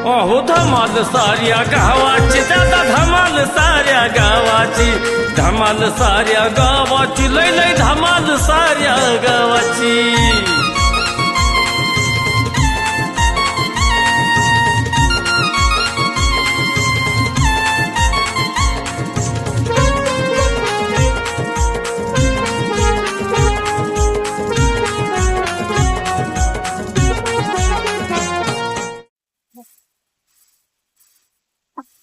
अहो धमाल साऱ्या गावाची दादा धमाल साऱ्या गावाची धमाल साऱ्या गावाची लय लय धमाल साऱ्या गावाची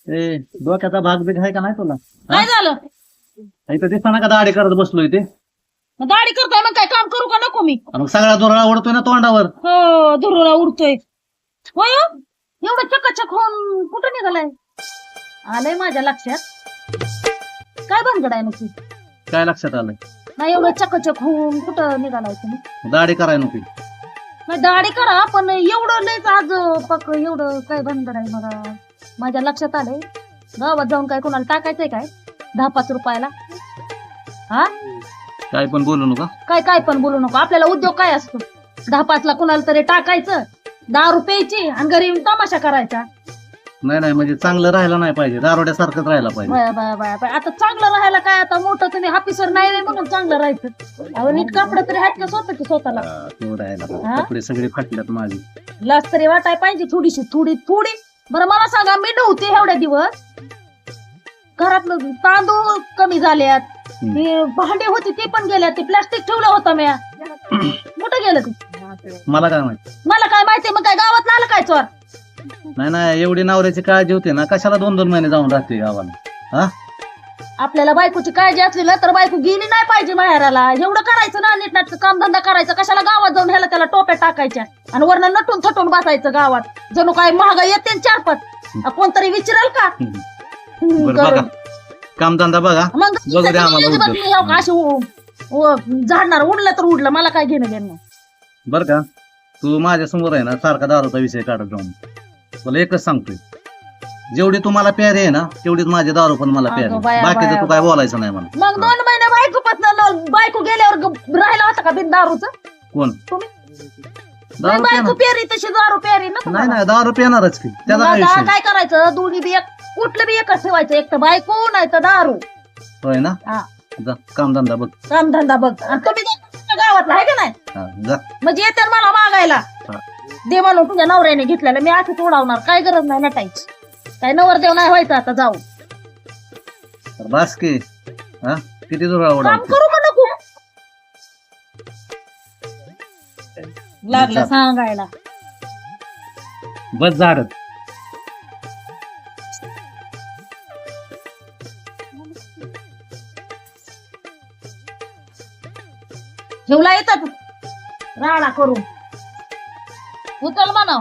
ए डोक्याचा भाग बीग आहे का नाही तुला? काय झालं? इथं दिसताना का दाढी करत बसलोय ते मग दाढी करतोय मग काय काम करू का नको मी? आणि मग सगळा जोराळा ओढतोय ना तोंडावर. हो धुरूला उडतोय. होय हो? एवढं चकाचक होऊन कुठं निघालाय? आलंय माझ्या लक्षात. काय भानगड आहे नक्की? काय लक्षात आलंय? नाही एवढं चकाचक होऊन कुठं निघालाय तुम्ही? दाढी कराय नको. नाही दाढी करा पण एवढं लयच आज पक एवढं काय भानगड आहे मला माझ्या लक्षात आलंय. गावात जाऊन काय कोणाला टाकायचंय काय 10-5 रुपयाला? हा काय पण बोलू नका. काय काय पण बोलू नको. आपल्याला उद्योग काय असतो? 10-5 ला कुणाला तरी टाकायचं 10 रुपयाची आणि घरी येऊन तमाशा करायचा. नाही नाही म्हणजे चांगलं राहायला नाही पाहिजे, दारोड्यासारखंच राहायला पाहिजे. बाया बाया बाया बाया. आता चांगलं राहायला काय आता मोठं तुम्ही ऑफिसर नाही रे म्हणून चांगलं राहायचं. अहो नीट कपडे तरी आहेत का स्वतःची स्वतःला? तेवढं राहायला हा? कपडे सगळे फाटल्यात माझी. लाज तरी वाटाय पाहिजे थोडीशी थोडी थोडी. बरं मला सांगा मी नव्हते एवढ्या दिवस घरातलं तांदूळ कमी झाल्यात ते भांडे होते ते पण गेल्यात ते प्लास्टिक ठेवलं होतं म्या कुठं गेलं ते मला काय माहिती? मला काय माहिती मग काय गावात आलं काय चोर? नाही नाही एवढी नवऱ्याची काळजी होते ना कशाला 2-2 महिने जाऊन राहते गावाला? हा आपल्याला बायकोची काळजी असली ना तर बायको गेली नाही पाहिजे माहेराला. एवढं करायचं ना नीटनाटक कामधंदा करायचा कशाला गावात जाऊन ह्याला त्याला टोप्या टाकायच्या आणि वरनं नटून थटून बसायचं गावात जणू काय महागाई येते 4-5 कोणतरी विचाराल का? बरं बघा कामधंदा बघा. मग बघू द्या आम्हाला उद्योग. अशी झाडणार उडलं तर उडलं मला काय घेणं घेणं. बर का तू माझ्या समोर आहे ना सारखा दारूचा विषय काढत जाऊन तुला एकच सांगतोय जेवढी तुम्हाला प्यारी आहे ना तेवढीच माझे दारू पण मला प्यारी. अगं बाया, बाकीचं बाया, तू काय बोलायचं नाही मला. मग 2 महिने बायको गेल्यावर राहिला होता का बिन दारूच? कोण तुम्ही दारू बायको पिणार? प्यारी तशी दारू प्यारी ना नाही तुम्हाला. नाही दारू पिणारच की त्याचा मग काय आता विषय काय करायचं दोन्ही बी एक कुठलं बी एकच ठेवायचं एक तर बायको नाही तर दारू. होय ना. हा जा कामधंदा बघ. कामधंदा बघ आणि तुम्ही तुमच्या गावातला आहे का नाही हा, जा म्हणजे येते मला मागायला हा. दे म्हणून तुझ्या नवऱ्याने घेतलेलं मी आठवत उडवणार काय गरज नाही नटायची. काय नवरदेव नाही व्हायचं आता जाऊ तर बास की. हा किती दूर काम आवडत करू का नको लागलं सांगायला. बस झाडत जेवला येतात राडा करून उचल म्हणा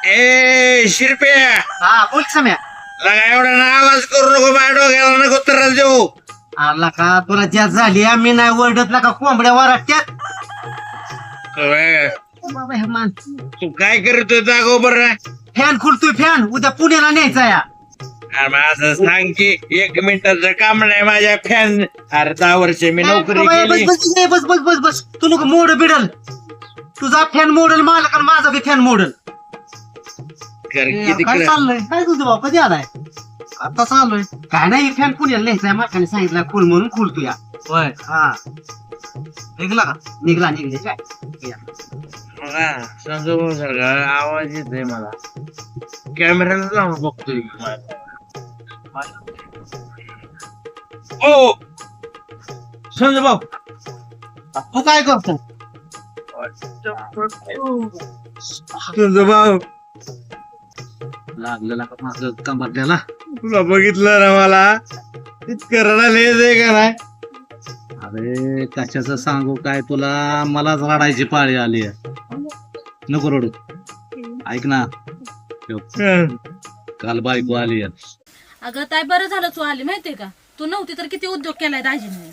ए शिरप्या हा बोल सम्या. लगा एवढा ना आवाज करू नको माझ्या डोक्याला नको त्रास देऊ. आला का तुला जास्त झाली मी नाही ओरडत का कोंबड्या वराट्यात बाबा हे मान तू काय करतोय जागो बरं फॅन खुलतोय फॅन उद्या पुण्याला न्यायचा या. असं सांग की 1 मिनिटाचं काम नाही माझ्या फॅन. अरे 10 वर्ष मी नोकरी केली. बस बस बस बस बस तू नको मोड बिडल तुझा फॅन मोडल मालक आणि माझा बी फॅन मोडल. किती काय चाललंय काय तुझं बाबा कधी आलाय? आता चाललोय काय नाही फॅन पुण्याला न्यायचा मालकाने सांगितलं खुल म्हणून खुलतो या. होय हा निघला का? निघला निघले काय सारखा आवाज येतोय मला कॅमेऱ्याला जाऊन बघतोय. ओ संजय भाऊ तू काय करतो? संजय भाऊ लागलेला का माझं कंबरल्याला? तुला बघितलं ना मला इतकं रडायला येते का नाही? अरे कशाचं सांगू काय तुला मलाच रडायची पाळी आली नको रडू. ऐक ना काल बायको आली अगं ताई बरं झालं तू आली माहितीये का तू नव्हती तर किती उद्योग केलाय दाजीने.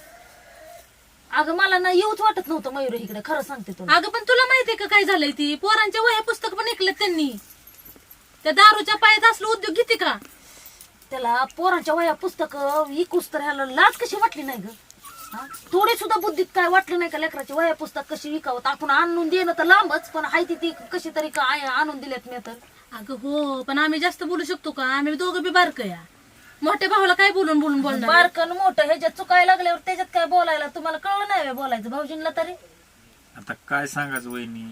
अगं मला ना येऊच वाटत नव्हतं मयूर इकडे खरं सांगते तुला. अगं पण तुला माहितीये का काय झालंय ती पोरांच्या वह्या पुस्तक पण ऐकलेत त्यांनी. त्या दारूच्या पायात असलं उद्योग घेते का? त्याला पोरांच्या वह्या पुस्तक इकूस तर ह्याला लाज कशी वाटली नाही ग? हा? थोडी सुद्धा बुद्धीत काय वाटलं नाही का लेकराची वह्या पुस्तक कशी विकावत आपण आणून देणं तर लांबच पण हाय ती कशी तरी काय आणून दिलेत मी तर. अगं हो पण आम्ही जास्त बोलू शकतो का आम्ही दोघं बी बारक या मोठ्या भावाला काय बोलून बोलून बोलणार बारकन मोठं ह्याच्यात चुकायला लागल्यावर त्याच्यात काय बोलायला तुम्हाला कळलं नाही व्हय बोलायचं भाऊजींना तरी. आता काय सांगायचं वहिनी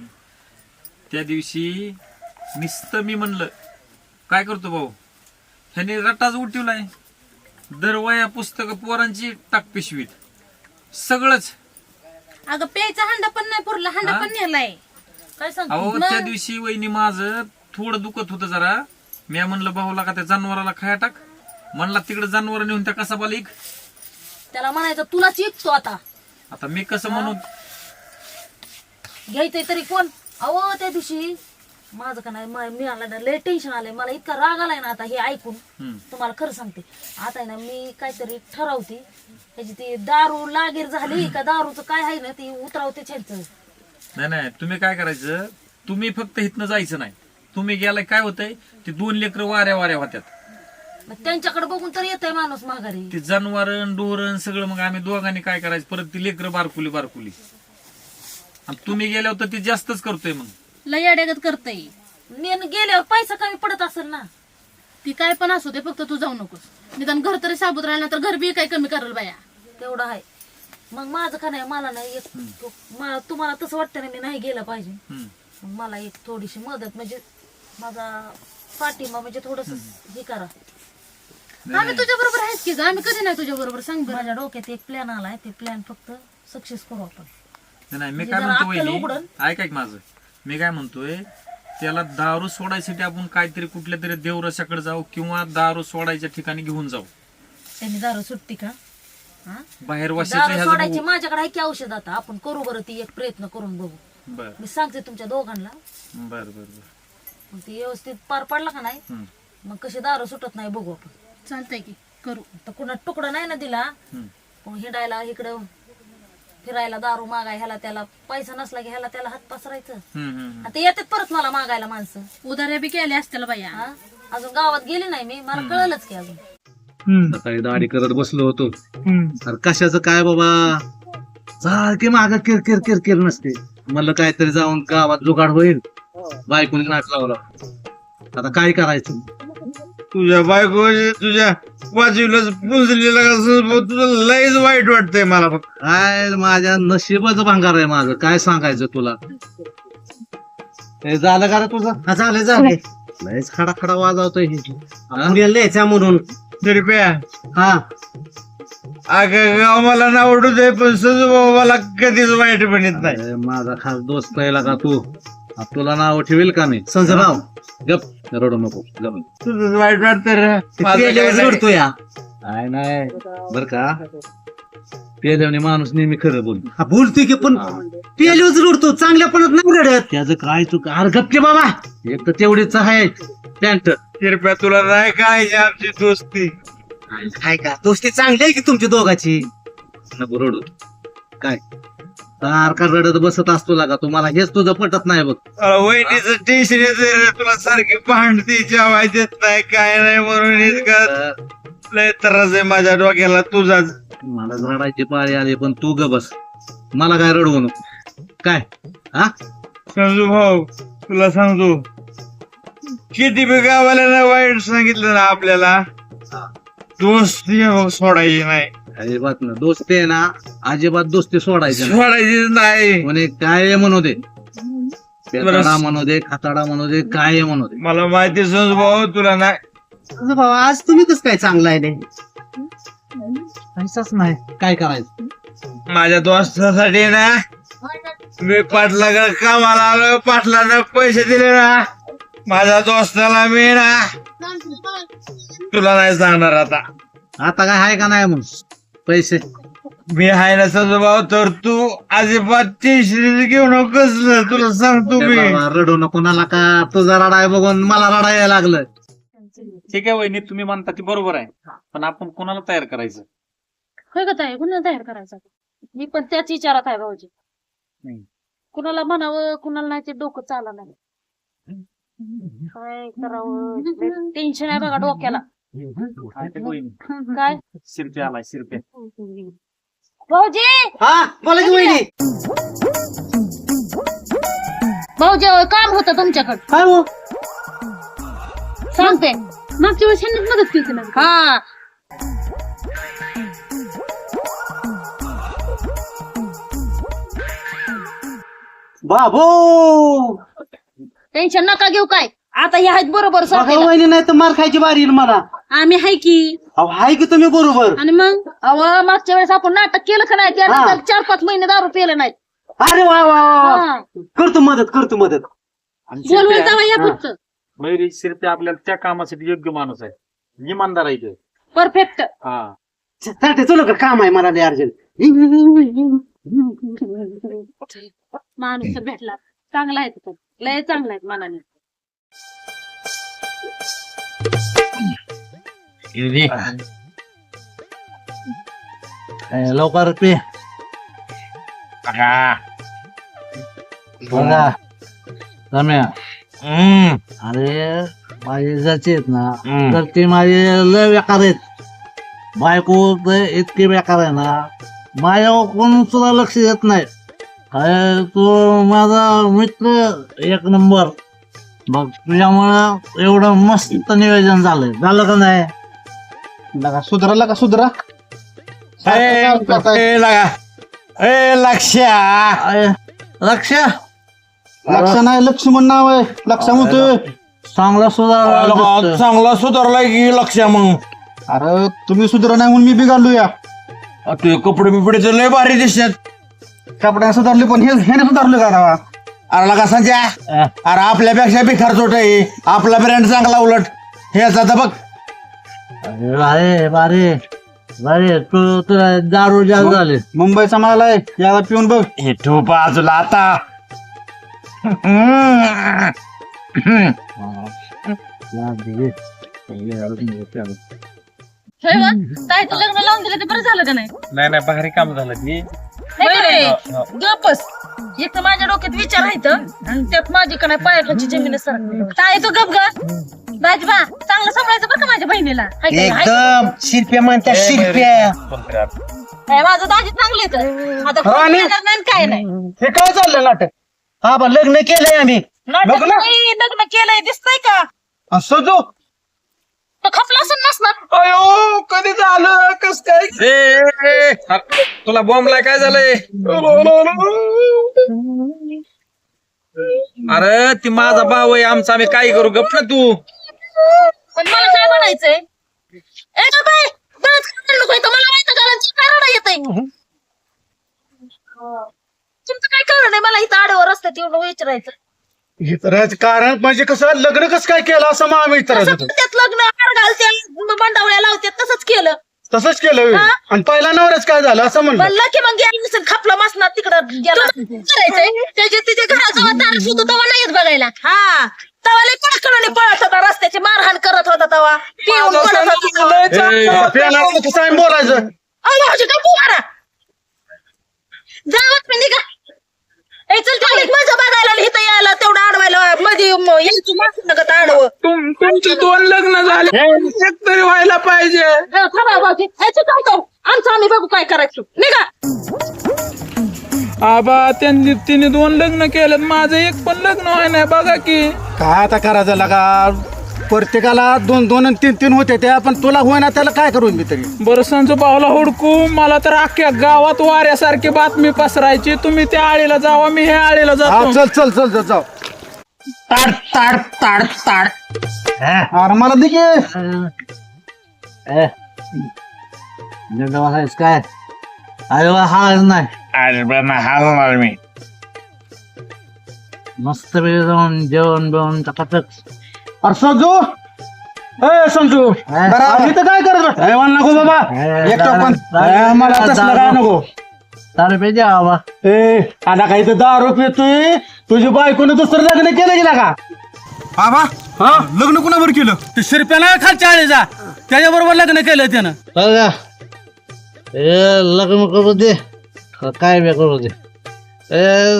त्या दिवशी नुसतं मी म्हणलं काय करतो भाऊ ह्याने रटाच उठवलाय दरवया पुस्तक पोरांची टाक पिशवीत सगळंच. अगं प्यायचा हांडा पण नाही पुरला हांडा पण नेलाय. काय अहो सांगतो त्या दिवशी वहिनी माझं थोडं दुखत होतं जरा मी म्हणलं भाऊला का त्या जनावराला खाया टाक म्हणला तिकडे जनावर नेऊन त्या कसा बालिक त्याला म्हणायचं तुलाच ऐकतो आता मी कसं म्हणू घ्यायचंय तरी कोण. अहो त्या दिवशी माझं का नाही मिळालं ना लय टेन्शन आलंय मला इतका राग आलाय ना आता हे ऐकून. तुम्हाला खरं सांगते आता आहे ना मी काहीतरी ठरवते त्याची ती दारू लागीर झाली का दारूचं काय आहे ना ती उतरावते छायचं. नाही नाही तुम्ही काय करायचं तुम्ही फक्त इथनं जायचं नाही तुम्ही गेलाय काय होतंय ते 2 लेकरं वाऱ्या वाऱ्या होत्यात मग त्यांच्याकडे बघून तर येतंय माणूस माघारी. ते जनावरण डोरण सगळं मग आम्ही दोघांनी काय करायचं परत ती लेकरं बारकुली बारकुली आणि तुम्ही गेल्यावर तर ती जास्तच करतोय मग लय अड्यागत करतय नेन गेल्यावर पैसा कमी पडत असेल ना. ती काय पण असू दे फक्त तू जाऊ नकोस निदान घर तरी साबूत राहिलं तर घर बी काय कमी करेल बाया. तेवढं आहे मग माझं का नाही मला नाही तुम्हाला तसं वाटतं ना मी नाही गेलं पाहिजे मग मला एक थोडीशी मदत म्हणजे माझा पाठिंबा म्हणजे थोडस हे करा. आम्ही तुझ्या बरोबर आहेच की ग आम्ही कधी नाही तुझ्या बरोबर सांग बरं. माझ्या डोक्यात एक प्लॅन आलाय ते प्लॅन फक्त सक्सेस करू आपण. नाही मी म्हणजे काय जरा म्हणतो अक्कल वहिनी उघडन. ऐका की माझं मी काय म्हणतोय त्याला दारू सोडायसाठी आपण काहीतरी कुठल्या तरी देवरसाकडे जाऊ किंवा दारू सोडायच्या ठिकाणी घेऊन जाऊ. त्यांनी दारू सुटती का हा? बाहेर दारू वाशाचं सोडायची माझ्याकडे आहे की औषध आता आपण करू बरं ती एक प्रयत्न करून बघू. बर मी सांगते तुमच्या दोघांना बर बर बर मग ती व्यवस्थित पार पडला का नाही हम्म. मग कशी दारू सुटत नाही बघू आपण. चालतंय की करू. तर कुणा तुकडा नाही ना दिला मग हिंडायला इकडं फिरायला दारू मागाय ह्याला त्याला पैसा नसला की ह्याला त्याला हात पसरायचं. आता येतात परत मला मागायला माणसं. उदाऱ्या बी केल्या असत्याला बाया. हा? अजून गावात गेली नाही मी मला कळलंच की अजून. सकाळी दाढी करत बसलो होतो अरे कशाचं काय बाबा सारखे माग किरकिर किरकिर नसते म्हणलं काहीतरी जाऊन गावात जुगाड होईल बायकोने नाट लावला आता काय करायचं. तुझ्या बायको तुझ्या बाजूला पुंजलेला तुला लयच वाईट वाटतंय मला फक्त. काय माझ्या नशिबाचं भांगार आहे माझं काय सांगायचं तुला. हे झालं का रे तुझं हा झालं झालं लयच खडा खडा वाजवतोय हे. हा? पुण्याला यायचं म्हणून तरी प्या हा अगं गाव मला नावडू दे पण सजू मला कधीच वाईट बनत नाही. अरे माझा खास दोस्त आहे का तू तुला नाव ठेवेल का मी संजयराव गप रडू नको गप. तुझं वाईट वाटतं रे. ते माझं पेल्यावर काय नाही. जोडतो या काय नाही बर का पेल्याने माणूस नेहमी खरं बोल. हा बोलतोय की पण पेल्यावर जोडतो चांगल्यापणात नाही रडत. त्याचं काय चुक अरे गपके बाबा एक तर तेवढीच आहे पॅन्ट. कृपया तुला नाही काय आमची दोस्ती. काय का दोस्ती चांगली आहे की तुमची दोघाची. नको रडू काय सारखा रडत बसत असतो लागा तुम्हाला हेच तुझं पटत नाही बघ. वहिनीचं टेन्शन येते तुला सारखी भांडती जेवाय देत नाही काय नाही म्हणून इतकं लय त्रास आहे माझ्या डोक्याला तुझाच. मला रडायची पाळी आली पण तू ग बस मला काय रडवू नको काय हा. समजू भाऊ तुला सांगतो किती बी गावाला ना वाईट सांगितलं ना आपल्याला दोस्ती सोडायची नाही. अजिबात ना दोस्ती आहे ना अजिबात दोस्ती सोडायची नाही. सोडायचीच नाही. म्हणे काय म्हणू दे पेताडा म्हणू दे खाताडा म्हणू दे काय म्हणू दे. मला माहिती समजू भाऊ तुला नाही तुझं भाऊ आज तुम्ही कसं काय चांगला आहे नाही पैसाच नाही काय करायचं. माझ्या दोस्तासाठी ना मी पाटला कामाला आलो पाटलानं पैसे दिले ना माझ्या दोस्ताला मी ना तुला नाही सांगणार आता. आता काय आहे का नाही मग पैसे मी आहे ना समजू भाऊ तर तू अजिबात टेन्शन घेऊ नकोस तुला सांगतो मी. बाबा, रडू नको नाला का तुझा रडाय बघून मला रडायला लागलं. ठीक आहे वहिनी तुम्ही म्हणता ती बरोबर आहे पण आपण कोणाला तयार करायचं. होय का ताई कुणाला तयार करायचा मी पण त्याच विचारात आहे भाऊजी. कुणाला म्हणावं कुणाला नाही ते डोकं चाला नाही. काय करावं टेन्शन आहे बघा डोक्याला. काय शिरप्या आलाय शिरप्या भाऊजी हा बोला की वहिनी. भाऊजी काम होतं तुमच्याकडे. काय हो सांगते मागच्या वेळेस ह्यांनीच मदत केली ना. हा बाबू टेन्शन नका घेऊ. काय आता हे आहेत बरोबर बघा सांगते. वहिनी, नाही तर मार खायची बारी येईल मला. आम्ही हाय की. अहो हाय की तुम्ही बरोबर. आणि मग मागच्या वेळेस आपण नाटक केलं का नाही त्यानंतर 4-5 महिने दारू पिले नाहीत. अरे वा वा वा. हा. करतो मदत. बोलवून जावा या फक्त. मयुरी शिरपे आपल्याला त्या कामासाठी योग्य माणूस आहे, इमानदार आहे तो. परफेक्ट. हा चालते चलो का काम आहे मला लय अर्जंट. माणूस तर भेटला चांगला आहे तो. लय चांगला आहे मनाने. लवकर पे बघा रम्या. अरे माझे जाचे आहेत ना तर ते माझे लय बेकार आहेत. बायको तर इतकी बेकार आहे ना माझ्यावर कोण सुद्धा लक्ष देत नाही. अरे तो माझा मित्र एक नंबर. बघ तुझ्यामुळं एवढं मस्त नियोजन झालं का नाही. सुधरा लक्ष नाही लक्ष्मण नाव आहे. लक्ष म्हणतोय चांगला सुधार चांगला सुधारलाय की लक्ष. मग अरे तुम्ही सुधारा नाही म्हणून मी बिघडलो या. तुझे कपडे बिपडे तर लय भारी दिसतात. कपड्या सुधारले पण ह्याने सुधारले का. अरे लगा संजय, अरे आपल्यापेक्षा बिखार चोट आहे. आपला ब्रँड चांगला उलट ह्याचा तर बघ. अरे तू दारू जास्त झाले. मुंबईचा माल आहे याला पिऊन बघ. हे ठू बाजूला आता. ताईचं लग्न लावून दिलं ते बरं झालं का नाही. नाही भारी काम झालं की. गपस. एक तर माझ्या डोक्यात विचार आहेत आणि त्यात माझी का नाही पायाखालची जमीन सर. काय तू गप ग राजबा चांगलं सांभाळायचं बरं का माझ्या बहिणीला. हाय का नाही? एकदम शिरप्या म्हणत्या शिरप्या. काय माझं दाजी चांगले तर आता कोण येणार नाही आणि काय नाही. हे काय चाललं नाटक. हा बा लग्न केलंय आम्ही. नाटक नाही, लग्न केलंय दिसतंय का. असं जो तो खपला असून नसणार. अयो कधी झालं कस काय. तुला बॉम्बला काय झालंय. अरे ती माझा भाऊ आहे आमचा, आम्ही काय करू. गप ना तू. पण मला काय म्हणायचंय. ए का बाय बरंच खायला नको इथं. मला माहिती घालायचं काय रडा येतंय. तुमचं काय कारण आहे मला इथं आडवर रस्त्यात एवढं विचारायचं. कारण म्हणजे कसं लग्न कसं काय केलं असं मग आम्ही विचारायचं होतं. त्यात लग्न आड घालते बंडावळ्या लावते तसंच केलं. तसंच केलं हा? आणि पहिला नवऱ्याच काय झालं असं म्हणलं. म्हणलं की मग गेला नसेल खापला मासणार तिकडं गेला करायचंय. त्याच्या तिच्या घराजवळ तारच होतो तेव्हा नाही येत बघायला. हा तवा लय कडकडून पळत होता रस्त्याची मारहाण करत होता तेव्हा पिऊन पडत होता. कसं आहे बोलायचं. अहो भाऊजी काय मारा जावत मी निघा. ए चल ठेवलेत माझं बघायला इथं यायला तेवढं अडवायला मध्ये यायचं माणसं नका आडवं. तुमचे 2 लग्न झाले एक तरी व्हायला पाहिजे. थांबा भाऊजी याचं काय करू आमचं आम्ही बघू काय करायचं. निघा. आबा तिने 2 लग्न केलं, माझं एक पण लग्न व्हाय नाही. बघा की काय आता करायचं लागा. प्रत्येकाला 2-2 आणि 3-3 होते त्या पण तुला होईना त्याला काय करू मी तरी. बरं संजू भाऊला हुडकू. मला तर अख्ख्या गावात वाऱ्यासारखी बातमी पसरायची. तुम्ही त्या आळीला जावा, मी ह्या आळीला जातो. चल जाऊ. ताड अरे मला दे काय अरे हा नाही. अरे हालणार मी. मस्त वेळ जाऊन जेवण बिवण टाकतच. अरे संजू इथं काय करत नको बाबा. एकटं पण मला तसलं काय नको. दारू पे द्या बाबा. आता काही तर दारू पितोय. तुझी बायकोने दुसरं लग्न केलं गेला का बाबा. हा लग्न कुणाबरोबर केलं. ते शिरप्याला खालच्या आळीचा त्याच्याबरोबर लग्न केलं त्यानं. लग्न करू दे काय बे करू दे.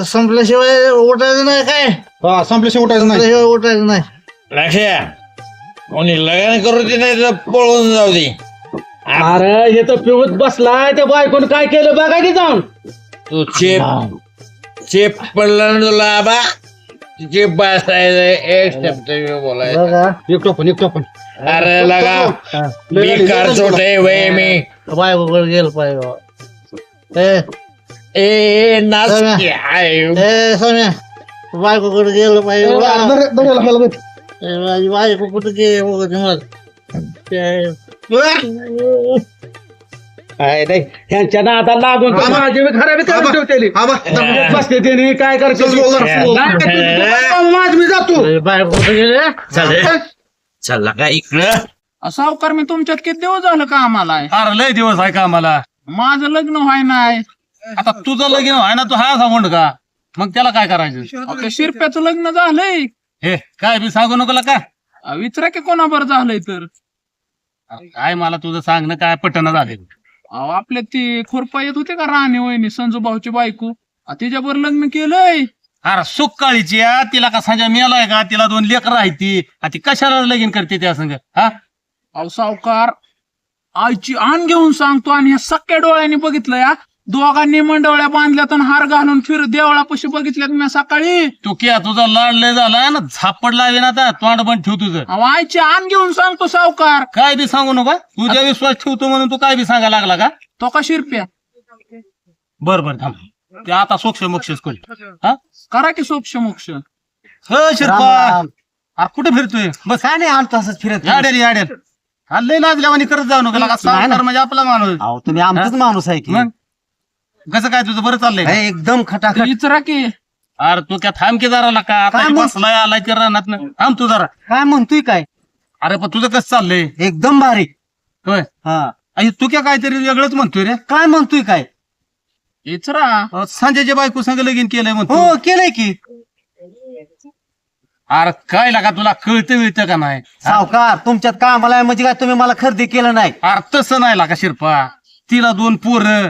संपल्याशिवाय उठायचं नाही काय. हा संपल्याशिवाय उठायचं नाही. लक्ष्या कोणी लग्न करू दे नाही तर पळून जाऊ दे. अरे हे तर पिऊत बसलाय त्या बायकोनं काय केलं बघा की जाऊन. तू चेप पडला ना तुला बा चेप बसायचं एक शब्द मी बोलायचं. एकटो पण अरे लगा मी कारचोट आहे वय मी बायको गेलं पाहिजे. ए नाच आहे सोन्या बायकोकडे गेलं पाहिजे. माझी बायको कुठे गेली त्यांच्या नादाला लागून बसते त्याने काय करायचं मी जातो. बायको कुठे गेले चला का इकडं सावकार मी तुमच्यात किती दिवस झालं का आम्हाला अरे लय दिवस आहे का आम्हाला. माझं लग्न व्हाय नाही आता तुझं लगीन आहे ना, तू हा सांगून का मग त्याला काय करायचं. त्या शिरप्याचं लग्न झालंय. हे काय बी सांगू नको का. विचारा की कोणाबर झालंय तर. काय मला तुझं सांगणं काय पटना झाले. अहो आपल्या ती खोरपा येत होते का राणे वहिनी संजू भाऊची बायको तिच्यावर लग्न केलंय. अरे सुख काळीची तिला का सांजा मेलाय का, तिला 2 लेकरं आहे ती कशाला लगीन करते त्या संग. हा अहो सावकार आईची आण घेऊन सांगतो आणि ह्या सख्या डोळ्यांनी बघितलं या दोघांनी मंडवळ्या बांधल्यात आणि हार घालून देवळापाशी बघितल्यात मी सकाळी. तू क्या तुझा लाड लय झालाय ना, झापड लावे ना आता तोंड बंद ठेव तुझं. अहो आईची आण घेऊन सांगतो सावकार. काय बी सांगू नका, तुझ्या विश्वास ठेवतो म्हणून तू काय बी सांगायला लागला का. तो का शिरप्या बर थांब ते आता सोक्ष मोक्षच कर. हा करा की सोक्ष मोक्ष. हो शिरपा अरे कुठे फिरतोय बस. काय नाही आलतो असंच फिरत. याडेल लय लाजल्यावानी करत जाऊ नका. सावकार म्हणजे आपला माणूस. अहो तुम्ही आमचाच माणूस आहे की. मग कसं काय तुझं बरं चाललंय. हे एकदम खटाखट. विचारा की. अरे तू क्या थांब की जरा का आता काय हे मग? बसलाय आलाय की रानात थांब तू जरा. काय म्हणतोय काय अरे पण तुझं कसं चाललंय. एकदम भारी. होय हा अरे तू क्या काहीतरी वेगळंच म्हणतोय रे. काय म्हणतोय काय. विचारा. संजयच्या बायको संग लगीन केलंय म्हणतो. हो केलंय की. अरे काय लागा तुला कळतं का नाही. सावकार तुमच्यात कामाला आहे म्हणजे काय तुम्ही मला खरेदी केलं नाही. अरे तसं नाही लागा शिरपा. तिला 2 पोरं.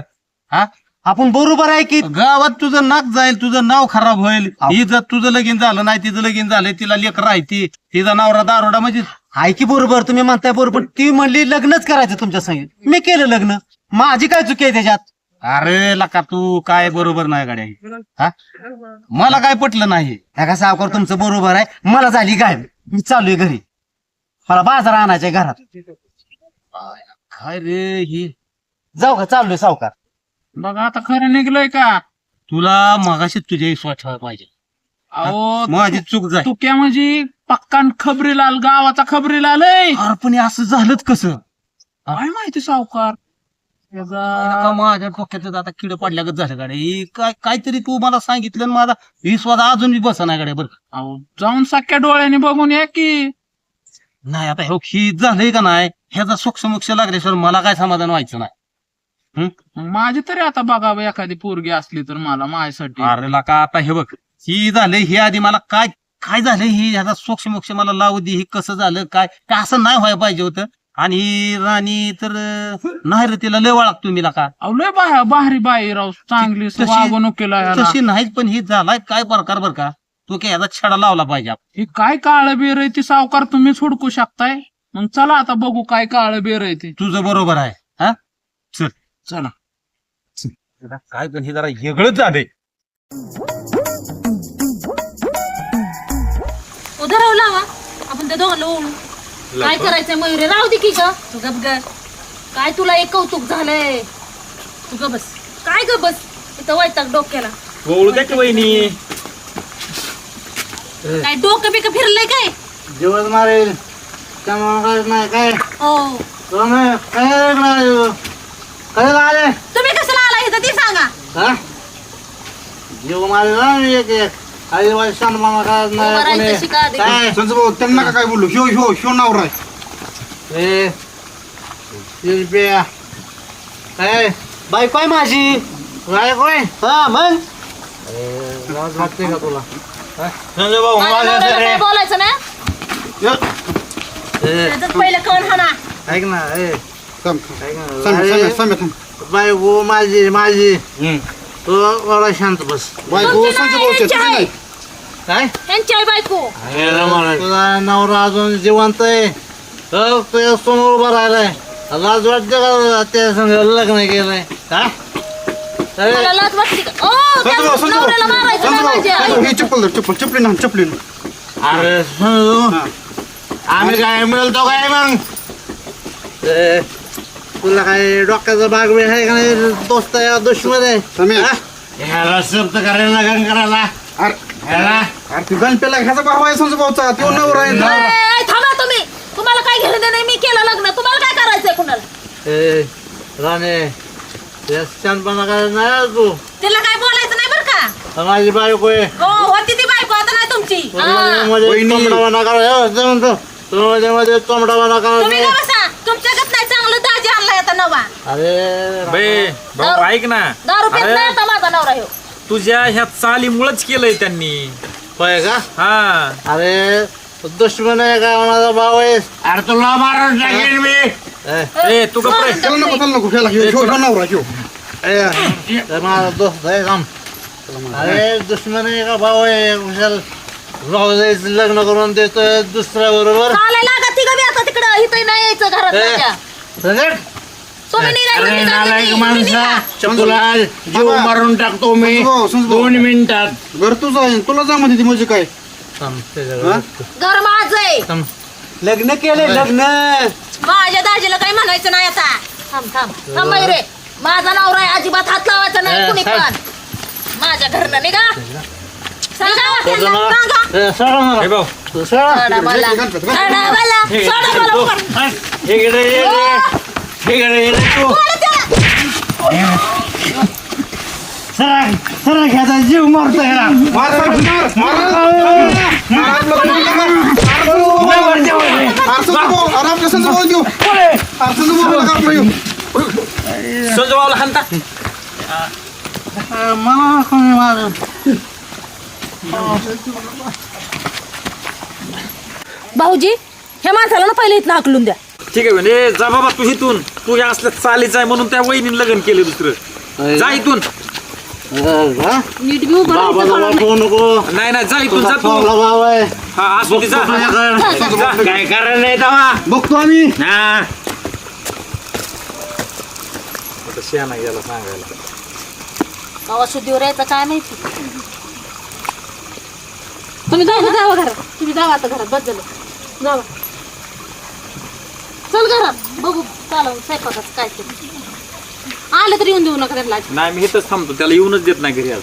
हा आपण बरोबर आहे की. गावात तुझं नाक जाईल, तुझं नाव खराब होईल. इज्जत तुझं लगीन झालं नाही, तिचं लगीन झालंय, तिला लेकर आहे ती, तिचा नवरा दारोडा म्हणजे. आहे की बरोबर तुम्ही म्हणताय बरोबर. ती म्हणली लग्नच करायचं तुमच्या संग. मी केलं लग्न. माझी काय चुकी आहे त्याच्यात. अरे लका तू काय बरोबर नाही गाड्या. हा मला काय पटलं नाही. का सावकार तुमचं बरोबर आहे. मला झाली गाय. मी चाललोय घरी. मला बाजार आणायचंय घरात. काय रे ही. जाऊ का चाललोय सावकार. बघा आता खरं निघलंय का. तुला मगाशी तुझ्या विश्वास ठेवायला पाहिजे. अहो माझी चूक जाय. तुक्या म्हणजे पक्कान खबरीलाल गावाचा खबरीलाल आहे. अरे पण हे असं झालंच कसं. काय माहिती सावकार. नका माझ्या डोक्यात आता किड पडल्यागत झालं गाड्या. ही काहीतरी तू मला सांगितलं आणि माझा विश्वास अजून बी बसा नाही गाड्या. बरं अहो जाऊन सख्या डोळ्याने बघून या की. नाही आता ही झालंय का नाही ह्याचा सोक्ष मोक्ष लागल्याशिवाय मला काय समाधान व्हायचं नाही. माझी तरी आता बघावं एखादी पोरगी असली तर मला माझ्यासाठी. अरे लका आता हे बघ ही झालंय हे आधी मला काय काय झालंय ही ह्याचा सोक्ष मोक्ष मला लावू दे. ही कसं झालं काय काय असं नाही व्हायला पाहिजे होतं. आणि ही राणी तर नाही रे तिला लय वाळगतो मी लका. अहो लय बाहेरी बाई राव चांगली वागणुकीला ह्याला. तशी नाहीच पण ही झालाय काय प्रकार बर का. तो काय ह्याचा छडा लावला पाहिजे. ही काय काळ बेर आहे ती सावकार तुम्हीच हुडकू शकताय. मग चला आता बघू काय काळ बेर आहे ती. तुझं बरोबर आहे. हा चल चला. काय पण हे जरा वेगळंच झालंय. उद्या राहू लावा आपण त्या दोघांना ओळू. काय करायचंय मयुरी राहू दे की ग. तू गप ग. काय तुला एक कौतुक झालंय. तू ग बस. काय ग बस इथं वैताग डोक्याला. ओळू द्या की वहिनी. काय डोकं बिकं फिरलंय काय. दिवस मारेल नाही काय. हो काय आले तुम्ही कशाला आला इथं ते सांगा. जीव मारेल ना मी एक आईबाई सन्मान उभं राहायचं शिका आधी. काय संजय भाऊ त्यांना काय बोललो ह्यो नवरा आहे. काय बायको आहे माझी. काय कोय हा मग लाज वाटते का तुला. संजय भाऊ माझ्या नवऱ्याला काय बोलायचं ना. त्याच्यात पहिलं कण हाणा. ऐक ना थांब, थांब. बायको माझी माझी तू एवढा शांत बस. बायको संजय भाऊ तुमची तुझी नाही. काय यांची आई बायको. तुझा नवरा अजून जिवंत आहे. तुझ्या समोर उभा राहिलाय लाज वाटतं का त्या संग लग्न केलंय हा मला लाज वाटते का? ओ, त्या संजू भाऊ, संजू भाऊ. नवऱ्याला मारायचं संजू नाही भाऊ, माझ्या. संजू भाऊ, ही चप्पल धर, चप्पल चपली ना चपली अरे समजू आम्ही काय मिळतो काय मग तुला काय डोक्याचा भाग बी आहे का नाही दोस्त आहे दुश्मन आहे सम्या ह्याला शब्द करायला लग्न करायला ह्याला अरे तू गणपेला ह्याचा भाव आहे संजू भाऊचा तो नवरा आहे ना. ए, थांबा तुम्ही. तुम्हाला काय घेणं देणं नाही, मी केलं लग्न. तुम्हाला काय करायचंय कुणाला? ए राणे शानपणा करायचं नाही तू तिला काय बोलायचं नाही बरं का? माझी बायको आहे हो, होती ती बायको, आता नाही तुमची. हा. मध्ये तोंडावाना करा मध्ये तोंडावाना तुम्ही करा का बसा? तुमच्याकडे नाही चांगलं दाजी आणलाय आता नवा. अरे बे भाऊ ऐक ना दारू पित अरे, नाही आता माझा नवरा ह्यो. तुझ्या ह्या चालीमुळेच केलंय त्यांनी होय का हा अरे दुश्मन आहे का माझा भाऊ आहे अरे तुला मारून टाकेन मी ए तू गप्प रे. चल नको ह्याला ह्यो नवरा ह्यो माझा दोस्त आहे काम अरे दुश्मन आहे का भाऊ आहे कुशाल भाऊ जायचं लग्न करून देतोय दुसऱ्या बरोबर चालायला लागा तिघं बी आता तिकडं. इथं नाही यायचं घरात माझ्या. तुम्ही निघा, अरे तुम्ही जा, नालायक तुम्ही माणसा निघा. तुला जीव मारून टाकतो मी संजू भाऊ, संजू भाऊ. 2 मिनिटात घर तुझं आहे तुला जा म्हणते ती म्हणजे काय घर माझं आहे. लग्न केले लग्न माझ्या दाजीला काही म्हणायचं नाही आता. थांब रे. माझा नवरा आहे, अजिबात हात लावायचा नाही कुणी पण. माझ्या घरनं निघा. सांगा त्यांना, सांगा. ए भाऊ सोडा मला. सोडा मला. सोडा मला उभं. इकडे ये रे. इकडे ये रे तू सोडा त्याला. सरळ घ्यायचा जीव मारतो ह्याला मार आपल्या संजू भाऊ घेऊ संजू भाऊ आपलं येऊ संजू भाऊला हाणता. मला कोणी मार भाऊजी, ह्या माणसाला ना पहिले इथं हाकलून द्या. ठीक आहे म्हणजे जा बाबा तू इथून तू या असल्या चालीच आहे म्हणून त्या वहिनीने लग्न केलं दुसरं जा इथून. नीट बी उभं राहायचं बाबा थोडं. नको नको नाही नाही जा इथून जा तू. भाव आहे हा असू दे जा. जा. काय करायला नाही तेव्हा बघतो आम्ही हा शेणा गेला सांगायला. गावा शुद्धीवर यायचं काय माहिती. तुम्ही जावा घरात. तुम्ही जावा आता घरात. बस झालं. जावा. चल घरात बघू चालव स्वयंपाकाचं काय ते. आलं तर येऊन देऊ नका त्यांना. नाही मी इथंच थांबतो त्याला येऊनच देत नाही घरी आज.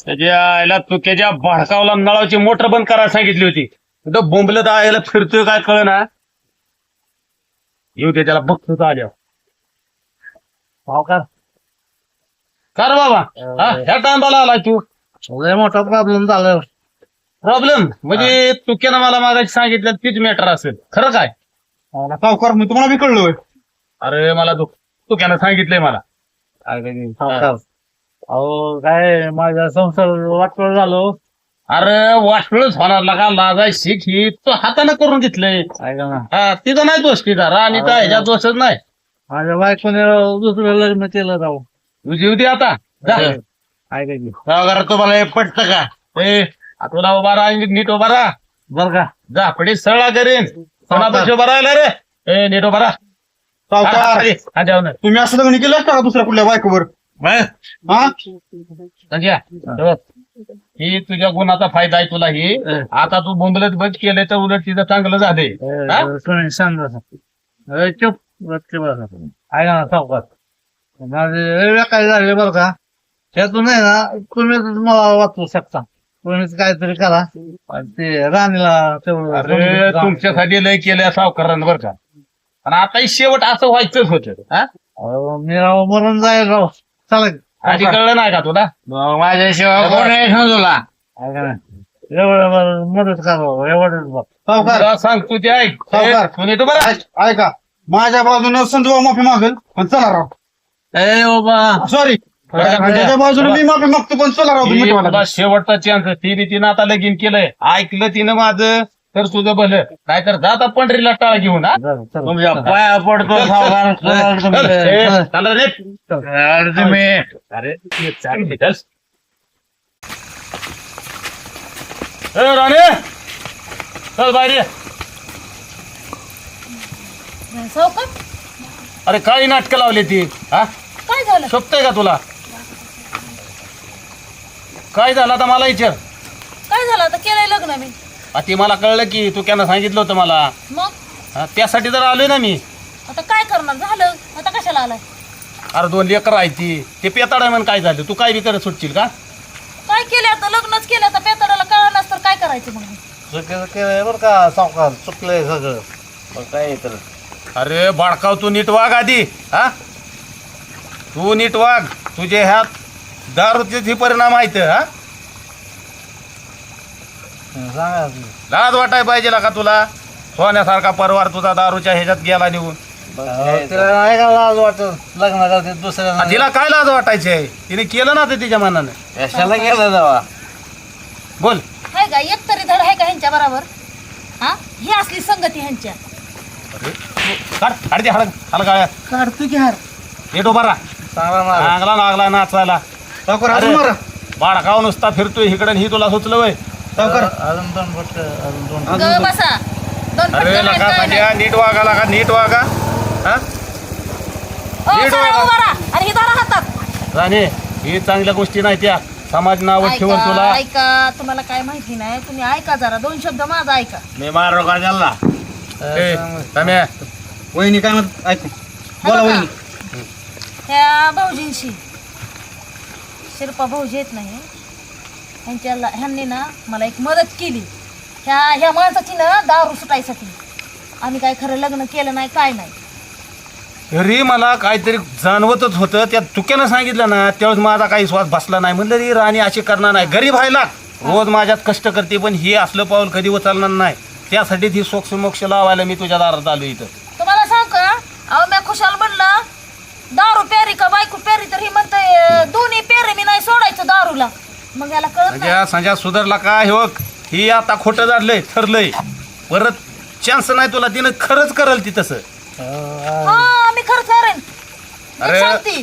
त्याच्या चुक्याच्या भडकावला नळाची मोटर बंद करायला सांगितली होती. तो बोंबलत आयला फिरतोय काय कळ ना. येऊ दे त्याला बघतो आल्या कर बाबा ह्या टायमाला आलाय तू. लय मोठा प्रॉब्लेम झाला प्रॉब्लेम म्हणजे चुक्यानं मला मागायची सांगितलं तीच मॅटर असेल. खरं काय सावकार मी तुम्हाला बी कळलोय अरे मला चुक्यानं सांगितलंय मला. अहो काय माझा संसार वाटवळ झालो अरे वाटलंच होणार लागा लाजाय शिक ही तो हाताने करून घेतलंय. ऐका ना हा तिथं नाही दोष तिथं राणी तर ह्याच्या दोषच नाही. माझ्या बायकोने दुसरं लग्न केलं राव तुझी होती आता जा. ऐका की सावकार तुम्हाला हे पटतं का ए तुला उभा राहा नीट उभा राहा बर का जा पडी सळा करेन सोनापाशी उभा राहिला रे ए नीट उभा राहा. सावकार हा जेवण तुम्ही असं लग्न केलं असतं का दुसऱ्या कुठल्या बायकोवर हा संजय ही तुझ्या गुणाचा फायदा आहे तुला ही. आता तू बोंबलत बंद केले तर उलट तिथं चांगलं झाले. चुप ऐका ना सावकार माझे काय झाले बरं का त्यातून आहे ना तुम्हीच मला वाचवू शकता. तुम्हीच काहीतरी करा आणि ते राणीला तेवढं अरे तुमच्यासाठी लय केल्या सावकारानं बरं का. आणि आता शेवट असं व्हायचंच होतं. अहो, मी राव मरून जाईल राव चला आधी कळलं नाही का तुला. माझ्याशिवाय कोण आहे तुला ऐका ना एवढं मदत करा एवढंच बघ सावकार तुला सांग तू ते ऐक सावकार. तू नीट उभा राहा. ऐका माझ्या बाजूने संजू भाऊ माफी मागेल पण चला राव ए बाबा सॉरी त्याच्या बाजूने मी माफी मागतो पण चला राव ही तुम्ही तुला शेवटचा चान्स तिनं आता लगीन केलंय ऐकलं तिनं माझं तर तुझं भलं नाहीतर जाता पंढरीला टाळ घेऊन हा. तुमच्या पाया पडतो सावकार ए, चाललं रे. तुम्ही अरे चांगली चल. ए राणे चल बाहेर ये. सावकार अरे काय नाटकं लावली ती हा काय झालं शोभतंय का तुला काय झालं आता मला विचार काय झालं आता केलंय लग्न मी ती मला कळलं की तू त्यांना सांगितलं होतं मला मग हा, त्यासाठी तर आलोय ना मी आता काय करणार झालं आता कशाला आलाय अरे 2 लेकर आहे ती ते पेताड आहे म्हणून काय झालं तू काय बी करत सुटशील का काय केलं आता लग्नच केलं आता पेताडाला कळणार तर काय करायचं मग चुकीचं केलंय बरं का सावकार चुकलंय सगळं मग काय तर अरे बाळकाव तू नीट वाग आधी हा तू नीट वाग तुझे ह्यात दारूचे परिणाम आहेत हा सांगा लाज वाटाय पाहिजे का तुला सोन्यासारखा परिवार तुझा दारूच्या ह्याच्यात गेला निघून तिला नाही का लाज वाटत लग्न करते दुसऱ्या तिला काय लाज वाटायची आहे तिने केलं ना ते तिच्या मनानं कशाला गेला जावा बोल आहे का एक तरी धड आहे का ह्यांच्या बरोबर हा ही असली संगती ह्यांच्या काढ काढते हलगाळ्या काढतो की हार येतो बरा चांगला मार चांगला लागला नाचायला सावकार अरे, अजून मारा बाळकाव नुसता फिरतोय इकडं ही तुला सुचलं वय सावकार अजून 2 फटक अजून 2 ग बसा दोन अरे फटके लका माहित काय संजय नीट वागा लका नीट वागा हा नाही. नीट ओ, सरळ वागा. उभा राहा. आणि ही दारा हातात राणे ही चांगल्या गोष्टी नाही त्या समाज नाव ठेवून ऐका तुला ऐका तुम्हाला काय माहिती नाही तुम्ही ऐका जरा 2 शब्द माझा ऐका मी मारो का त्याला ए, रम्या, वहिनी काय म्हणत ऐकू बोला बघा, वहिनी ह्या भाऊजींशी शिरपा भाऊजी येत नाही ह्यांनी ना मला एक मदत केली ह्या माणसाची ना दारू सुटायसाठी आम्ही काय खरं लग्न केलं नाही काय नाही तरी मला काहीतरी जाणवतच होतं त्या चुक्यानं सांगितलं ना त्यावेळेस माझा काही श्वास बसला नाही म्हणलं री राणी अशी करणार नाही गरीब आहे लाग रोज माझ्यात कष्ट करते पण हे असलं पाऊल कधी उचलणार नाही त्यासाठी ती सोक्ष मोक्ष लावायला मी तुझ्या दारात आलो इथं तुम्हाला सांग का अहो मी खुशाल म्हणलं दारू प्यारी का बायको प्यारी तर ही म्हणते दोन्ही प्यारे मी नाही सोडायचं दारूला मग याला कळत नाही संजय सुधारला काय हो ही आता खोटं झालंय ठरलंय परत चान्स नाही तुला तिनं खरंच करल ती तसं हा मी खरं करेन मी अरे. सांगते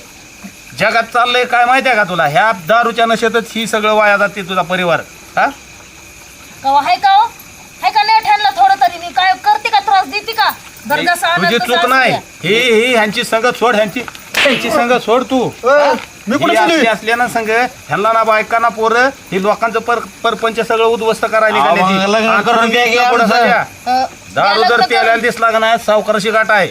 जगात चाललंय काय माहितीये का तुला ह्या दारूच्या नशेतच ही सगळं वाया जाते तुझा परिवार हा कवा हाय का हो? हाय का नेट ह्यांना थोडं तरी मी काय करते का त्रास देते का बरं जसं आणलं तुझी तसं चूक असू नाही द्या. ही ह्यांची संगत सोड ह्यांची संगत सोड तू मी कुठे सोडली? असल्यानं संग ह्यांना ना बायकांना पोरं ही लोकांचं परपंच सगळं उद्ध्वस्त करायला निघाले मग ती. लग्न करून द्या की पुढं आमचं. सगळ्या. दारू या जर लग्न प्यायला करून- दिसला का नाही सावकाराशी गाठ आहे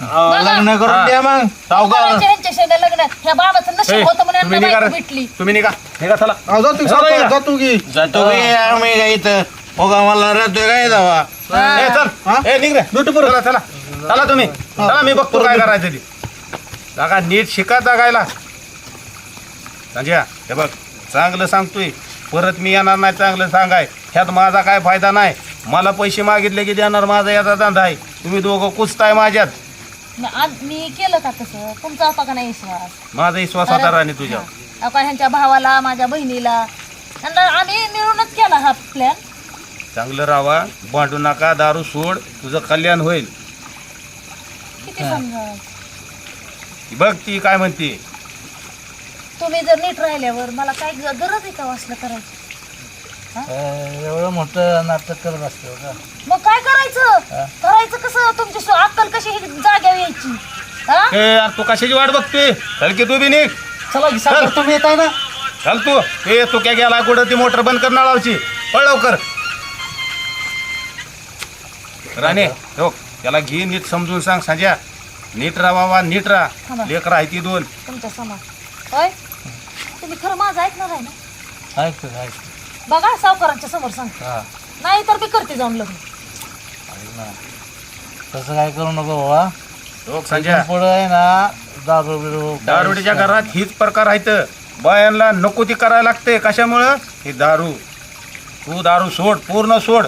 लग्न करून द्या मग सावकार करायचे ह्यांच्या शेंगा लग्न ह्या बाबाचं ए, नशीब होतं म्हणून तुम्ही यांना निघा बायको रे. भेटली तुम्ही निघा चला अहो, जातो की सावकार जातो की जातो की आम्ही काय इथं बघा मला राहतोय काय जावा ए, चल ए, निघ रे चला चला चला तुम्ही चला मी बघतो काय करायचं ती जागा नीट शिका जागायला संजय हे बघ चांगलं सांगतोय परत मी येणार नाही चांगलं सांगाय ह्यात माझा काय फायदा नाही मला पैसे मागितले की देणार माझा याचा धंदा आहे तुम्ही दोघं कुचताय माझ्यात मी केलं का तसं तुमचा होता का नाही विश्वास माझा विश्वास होता राणी तुझ्या आता ह्यांच्या भावाला माझ्या बहिणीला त्यांना आम्ही मिळूनच केला हा प्लॅन चांगलं राहा भांडू नका दारू सोड तुझं कल्याण होईल किती समजा बघ ती काय म्हणते तुम्ही जर नीट राहिल्यावर मला काय गरज आहे का वाचलं करायची एवढं मोठं नाटक करत असतो का मग काय करायचं कसं तुमची अक्कल कशी ही जाग्यावर यायची हा? ए यार तू कशाची वाट बघतोय चल की तू बी निघ चला की सावकार तुम्ही येत आहे ना चल तू ए तू काय गेला कुठं ती मोटर बंद कर नळावची पळ लवकर राणे हो त्याला घे नीट समजून सांग संजय नीट राहा बाबा नीट राहा थांबा. लेकर आहे ती 2 तुमच्या समोर होय तुम्ही खरं माझं ऐकणार आहे ना ऐकतो ऐकतो बघा सावकारांच्या समोर सांगते हा नाही तर मी करते जाऊन लग्न ऐक ना तसं काय करू नको बाबा हो संजय पुढं आहे ना दारू बिरू दारुडीच्या घरात हीच प्रकार आहेत बायांना नको ती करायला लागते कशामुळं ही दारू तू दारू सोड पूर्ण सोड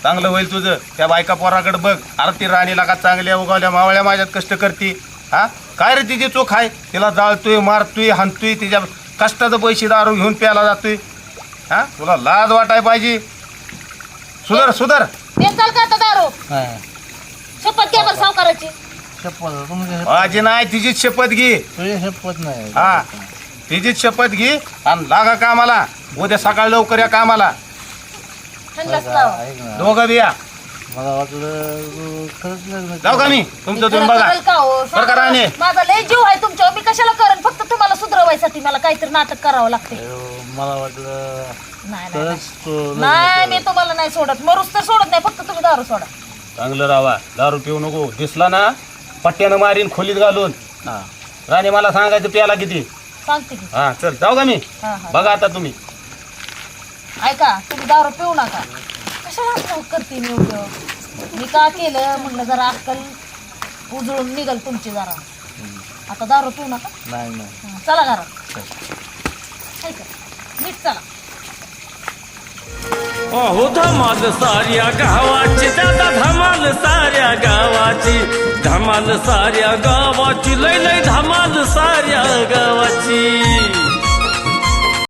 चांगलं होईल तुझं त्या बायका पोराकडे बघ अरे ती राणीला का चांगल्या उगावल्या मावळ्या माझ्यात कष्ट करते हा काय रे तिची चूक आहे तिला जाळतोय मारतोय हाणतोय तिच्या कष्टाचं पैसे दारू घेऊन प्यायला जातोय हा तुला लाज वाटाय पाहिजे सुधर सुधर ते चाल का आता दारू नाही शपथ घ्या बरं सावकाराची शपथ तुमची माझी नाही तिचीच शपथ घे तुझी शपथ नाही हा तिचीच शपथ घे आणि लागा कामाला उद्या सकाळ लवकर या कामाला ह्यांनाच लावा ऐक ना दोघं बी या मला वाटलं खरंच लग्न जाऊ का मी तुमचं तुम्ही खरं बघा करेल का हो? बरं का राणे? माझा लय जीव आहे तुमच्यावर, मी कशाला करेन? फक्त तुम्हाला सुधरवायसाठी मला काहीतरी नाटक करावं लागते. मला वाटलं नाही खरंच तो लग्न नाही, मी तुम्हाला नाही सोडत, मरूस तर सोडत नाही, फक्त तुम्ही दारू सोडा. चांगलं राहा, दारू पिऊ नको. दिसला ना पट्ट्यानं मारीन खोलीत घालून. राणे मला सांगायचं प्याला किती. सांगते की. हा चल जाऊ का मी. हा, हा. बघा आता तुम्ही. ऐका, तुम्ही दारू पिऊ नका. कशाला असं करते मी एवढं? मी का केलं म्हणलं, जरा अक्कल उजळून निघल तुमची जरा. आता दारू पिऊ नका. नाही नाही हा, चला घरात. ऐका, नीट चला. अहो धमाल साऱ्या गावाची, दादा धमाल साऱ्या गावाची, धमाल साऱ्या गावाची, लय लय धमाल साऱ्या गावाची.